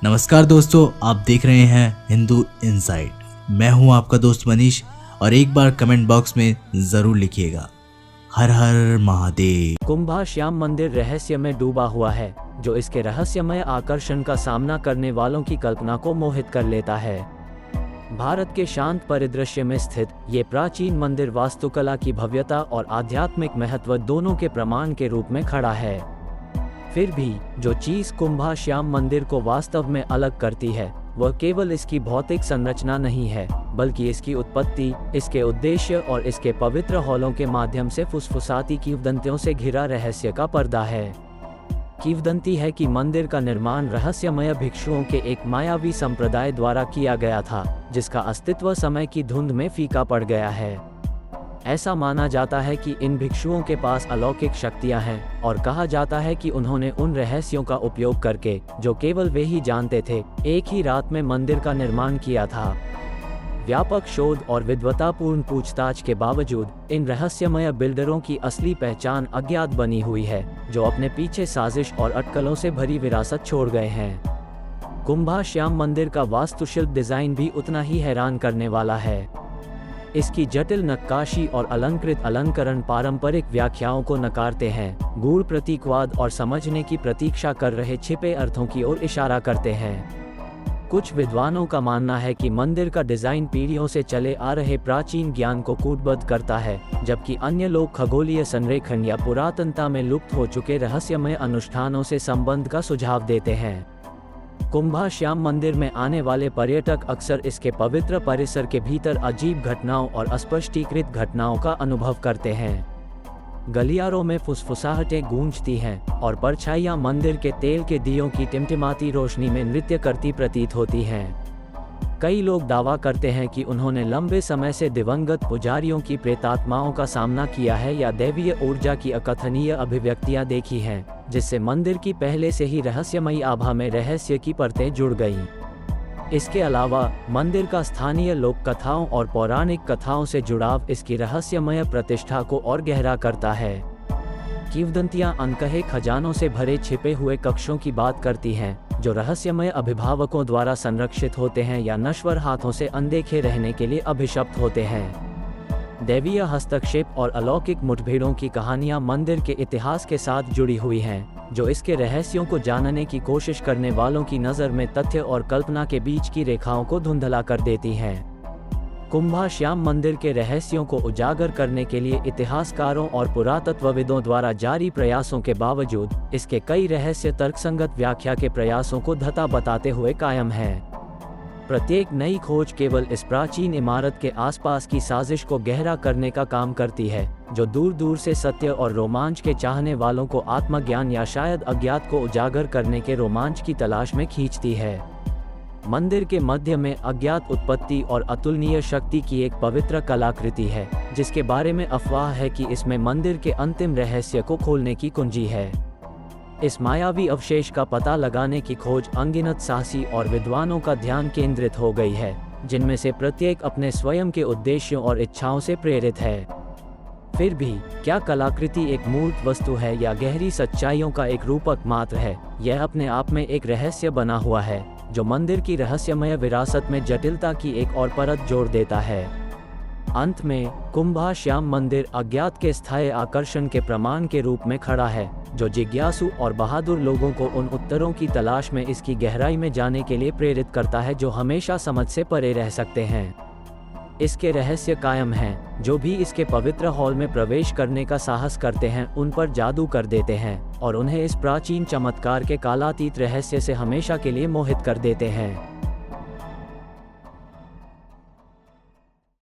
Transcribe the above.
नमस्कार दोस्तों, आप देख रहे हैं हिंदू इनसाइट। मैं हूं आपका दोस्त मनीष और एक बार कमेंट बॉक्स में जरूर लिखिएगा हर हर महादेव। कुंभा श्याम मंदिर रहस्य में डूबा हुआ है, जो इसके रहस्यमय आकर्षण का सामना करने वालों की कल्पना को मोहित कर लेता है। भारत के शांत परिदृश्य में स्थित ये प्राचीन मंदिर वास्तुकला की भव्यता और आध्यात्मिक महत्व दोनों के प्रमाण के रूप में खड़ा है। फिर भी जो चीज कुंभा श्याम मंदिर को वास्तव में अलग करती है वह केवल इसकी भौतिक संरचना नहीं है, बल्कि इसकी उत्पत्ति, इसके उद्देश्य और इसके पवित्र हॉलों के माध्यम से फुसफुसाती किंवदंतियों से घिरा रहस्य का पर्दा है। किंवदंती है कि मंदिर का निर्माण रहस्यमय भिक्षुओं के एक मायावी संप्रदाय द्वारा किया गया था, जिसका अस्तित्व समय की धुंध में फीका पड़ गया है। ऐसा माना जाता है कि इन भिक्षुओं के पास अलौकिक शक्तियां हैं और कहा जाता है कि उन्होंने उन रहस्यों का उपयोग करके, जो केवल वे ही जानते थे, एक ही रात में मंदिर का निर्माण किया था। व्यापक शोध और विद्वतापूर्ण पूछताछ के बावजूद इन रहस्यमय बिल्डरों की असली पहचान अज्ञात बनी हुई है, जो अपने पीछे साजिश और अटकलों से भरी विरासत छोड़ गए हैं। कुंभा श्याम मंदिर का वास्तुशिल्प डिजाइन भी उतना ही हैरान करने वाला है। इसकी जटिल नक्काशी और अलंकृत अलंकरण पारंपरिक व्याख्याओं को नकारते हैं, गूढ़ प्रतीकवाद और समझने की प्रतीक्षा कर रहे छिपे अर्थों की ओर इशारा करते हैं। कुछ विद्वानों का मानना है कि मंदिर का डिजाइन पीढ़ियों से चले आ रहे प्राचीन ज्ञान को कूटबद्ध करता है, जबकि अन्य लोग खगोलीय संरेखण या पुरातनता में लुप्त हो चुके रहस्यमय अनुष्ठानों से संबंध का सुझाव देते हैं। कुंभा श्याम मंदिर में आने वाले पर्यटक अक्सर इसके पवित्र परिसर के भीतर अजीब घटनाओं और अस्पष्टीकृत घटनाओं का अनुभव करते हैं। गलियारों में फुसफुसाहटें गूंजती हैं और परछाइयां मंदिर के तेल के दियों की टिमटिमाती रोशनी में नृत्य करती प्रतीत होती हैं। कई लोग दावा करते हैं कि उन्होंने लंबे समय से दिवंगत पुजारियों की प्रेतात्माओं का सामना किया है या दैवीय ऊर्जा की अकथनीय अभिव्यक्तियां देखी हैं, जिससे मंदिर की पहले से ही रहस्यमयी आभा में रहस्य की परतें जुड़ गईं। इसके अलावा मंदिर का स्थानीय लोक कथाओं और पौराणिक कथाओं से जुड़ाव इसकी रहस्यमय प्रतिष्ठा को और गहरा करता है। किंवदंतियां अनकहे खजानों से भरे छिपे हुए कक्षों की बात करती हैं, जो रहस्यमय अभिभावकों द्वारा संरक्षित होते हैं या नश्वर हाथों से अनदेखे रहने के लिए अभिशप्त होते हैं। दैवीय हस्तक्षेप और अलौकिक मुठभेड़ों की कहानियां मंदिर के इतिहास के साथ जुड़ी हुई हैं, जो इसके रहस्यों को जानने की कोशिश करने वालों की नज़र में तथ्य और कल्पना के बीच की रेखाओं को धुंधला कर देती हैं। कुंभा श्याम मंदिर के रहस्यों को उजागर करने के लिए इतिहासकारों और पुरातत्वविदों द्वारा जारी प्रयासों के बावजूद इसके कई रहस्य तर्कसंगत व्याख्या के प्रयासों को धता बताते हुए कायम हैं। प्रत्येक नई खोज केवल इस प्राचीन इमारत के आसपास की साजिश को गहरा करने का काम करती है, जो दूर दूर से सत्य और रोमांच के चाहने वालों को आत्मज्ञान या शायद अज्ञात को उजागर करने के रोमांच की तलाश में खींचती है। मंदिर के मध्य में अज्ञात उत्पत्ति और अतुलनीय शक्ति की एक पवित्र कलाकृति है, जिसके बारे में अफवाह है कि इसमें मंदिर के अंतिम रहस्य को खोलने की कुंजी है। इस मायावी अवशेष का पता लगाने की खोज अनगिनत साहसी और विद्वानों का ध्यान केंद्रित हो गई है, जिनमें से प्रत्येक अपने स्वयं के उद्देश्यों और इच्छाओं से प्रेरित है। फिर भी क्या कलाकृति एक मूर्त वस्तु है या गहरी सच्चाइयों का एक रूपक मात्र है? यह अपने आप में एक रहस्य बना हुआ है, जो मंदिर की रहस्यमय विरासत में जटिलता की एक और परत जोड़ देता है। अंत में कुंभा श्याम मंदिर अज्ञात के स्थायी आकर्षण के प्रमाण के रूप में खड़ा है, जो जिज्ञासु और बहादुर लोगों को उन उत्तरों की तलाश में इसकी गहराई में जाने के लिए प्रेरित करता है, जो हमेशा समझ से परे रह सकते हैं। इसके रहस्य कायम हैं, जो भी इसके पवित्र हॉल में प्रवेश करने का साहस करते हैं उन पर जादू कर देते हैं और उन्हें इस प्राचीन चमत्कार के कालातीत रहस्य से हमेशा के लिए मोहित कर देते हैं।